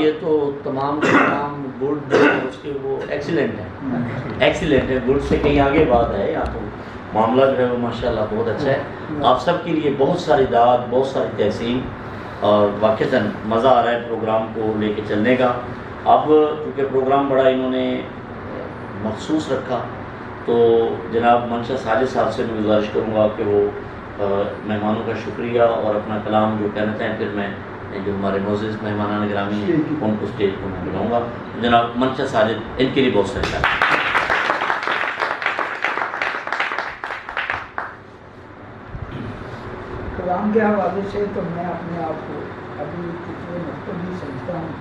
ये तो तमाम के तमाम गुड उसके वो एक्सीलेंट है, गुड से कहीं आगे बात है। यहाँ तो मामला जो है वो माशाल्लाह बहुत अच्छा है। आप सबके लिए बहुत सारी दाद, बहुत सारी तहसीन, और वाक़ईतन मज़ा आ रहा है प्रोग्राम को लेके चलने का। अब क्योंकि प्रोग्राम बड़ा इन्होंने मखसूस रखा, तो जनाब मंशा साजिद साहब से मैं गुजारिश करूँगा कि वो मेहमानों का शुक्रिया और अपना कलाम जो कहना चाहें, फिर मैं जो हमारे मोअज़्ज़िज़ मेहमान गिरामी हैं उनको स्टेज पर मैं बुलाऊँगा। जनाब मंशा साजिद, इनके लिए बहुत सारे कलाम के हवाले से तो मैं अपने आप को अभी कितने मुख्तलिफ समझता हूँ।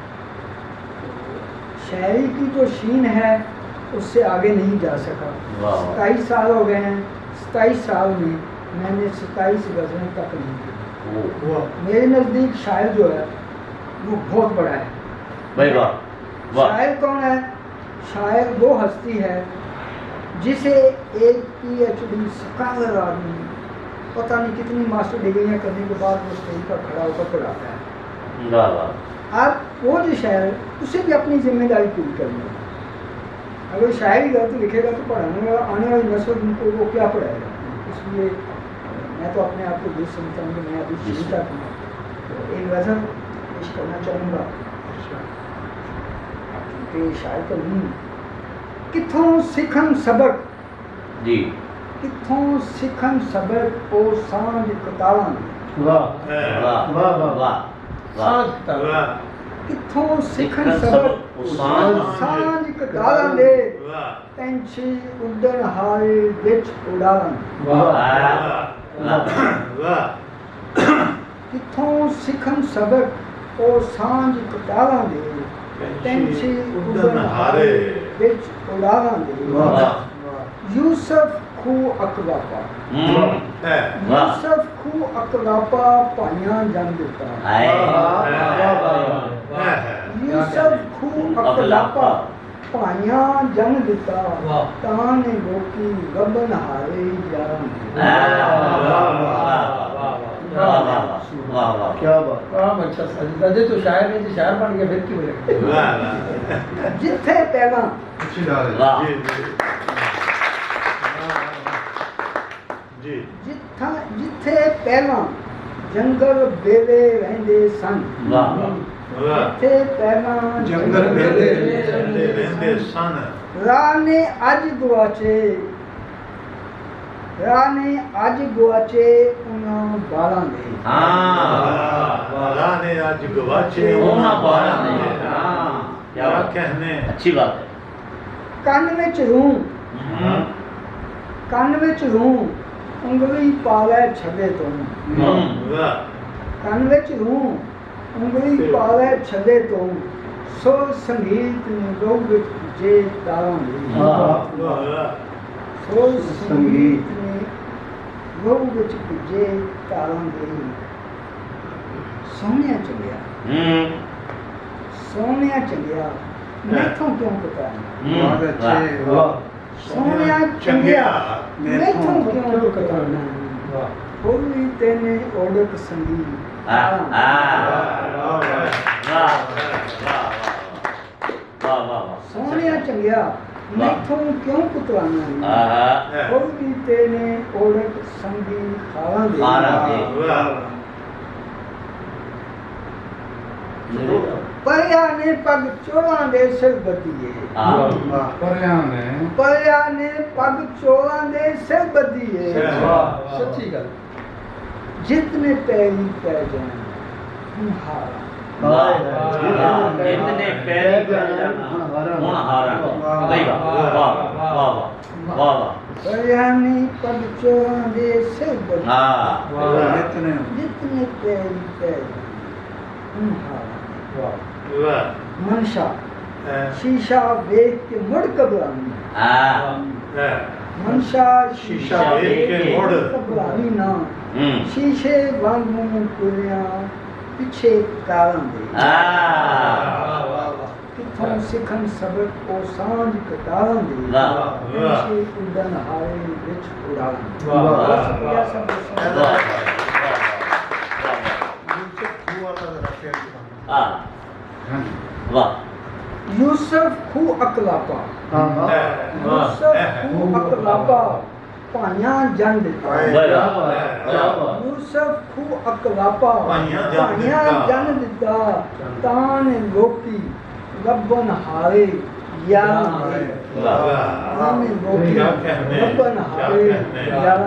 शायरी की जो शीन है उससे आगे नहीं जा सका। 27 साल हो गए हैं, 27 साल में मैंने 27 गज़लें तक नहीं की। मेरे नज़दीक शायर जो है वो बहुत बड़ा है भाई। वाह वाह। शायर कौन है? शायर वो हस्ती है जिसे एक PhD स्कॉलर आदमी पता नहीं कितनी मास्टर डिग्रियाँ करने के बाद वो स्टेज पर खड़ा होकर पढ़ाता है। वाह वाह। अब वो जो शायर उसे भी अपनी जिम्मेदारी पूरी करनी है। अगर शायरी गलत लिखेगा तो पढ़ाने वाला आने वाली नस्ल उनको वो क्या पढ़ाएगा? इसलिए मैं तो अपने आप को ये समझता हूँ कि मैं अभी जीवित हूँ। तो एक गज़ल पेश करना चाहूँगा क्योंकि शायर तो नहीं। किथों सिखन सबक जी, किथों सिखन सबक ओ सांझ कतावां। वाह वाह वाह वाह। सांझ कतावां किथों सिखन सबक ओ सांझ कतावां दे पंछी उड़न हारे विच उड़ावन। किथों सिखन सबक ओ सांझ कतावां दे पंछी उड़न हारे विच उड़ावन दे। यूसुफ खू अकवापा, यूसुफ खू अकवापा पाइयां जंग दिता। यूसुफ खू अकवापा पाइयां जंग दिता ताने लोकी गबन हारे जान। क्या बात। काम अच्छा सजे तो शायर ने जो शायर बन गया फिर की वजह जिथे पहला जिथे पहला जंगल बेले रहंदे सन। जिथे पहला जंगल बेले रहंदे सन। राह ने अज गुआचे, राह ने अज गुआचे उन्हां बालां दे। राह ने अज गुआचे उन्हां बालां दे। क्या कहने, अच्छी बात है। ਕੰਨ ਵਿੱਚ ਰੂੰ, ਕੰਨ ਵਿੱਚ ਰੂੰ ਉਂਗਲੀ ਪਾਵੇ ਛੱਡੇ ਤੋਂ। ਕੰਨ ਵਿੱਚ ਰੂੰ ਉਂਗਲੀ ਪਾਵੇ ਛੱਡੇ ਤੋਂ ਸੋ ਸੰਗੀਤ ਨੂੰ ਲੋਕ ਵਿੱਚ ਜੇ ਤਾਰਾਂ ਦੇ। ਸੋ ਸੰਗੀਤ ਨੇ ਲੋਕ ਵਿੱਚ ਜੇ ਤਾਰਾਂ ਦੇ। ਸੋਹਣਿਆ ਚੱਲਿਆ, ਸੋਹਣਿਆ ਚੱਲਿਆ मैथों क्यों पता है? सोनिया चंगिया मैथों क्यों पता है? होली तेने ओढ़क संगी। सोनिया चंगिया मैथों क्यों पुतवाना। होली तेने ओढ़क संगी खाला दे। परिया ने पग चोला दे सिर बदीए। परिया ने पग चोला दे सिर बदीए। सच्ची गल। जितने पैरी पै जाए जितने पैरी पै जाए हारा। परिया ने पग चोला दे सिर बदीए। जितने पैरी पै जाए हारा। मनशा शीशा देख के मुड़ घबरानी। मनशा शीशा देख के मुड़ घबरानी ना। शीशे वांगू तुरिया पिछे कालां दे। किथों सिखन सबक ओ सांझ कतारां दे पंछी उड़न हारे विच उड़ावन। वाह यूसुफ खू अकलापा यूसुफ खू अकलापा पाइयां जन दिता यूसुफ खू अकलापा पाइयां जन दिता तान लोकी रब्बन हारे यार वाह लोकी रब्बन हारे यार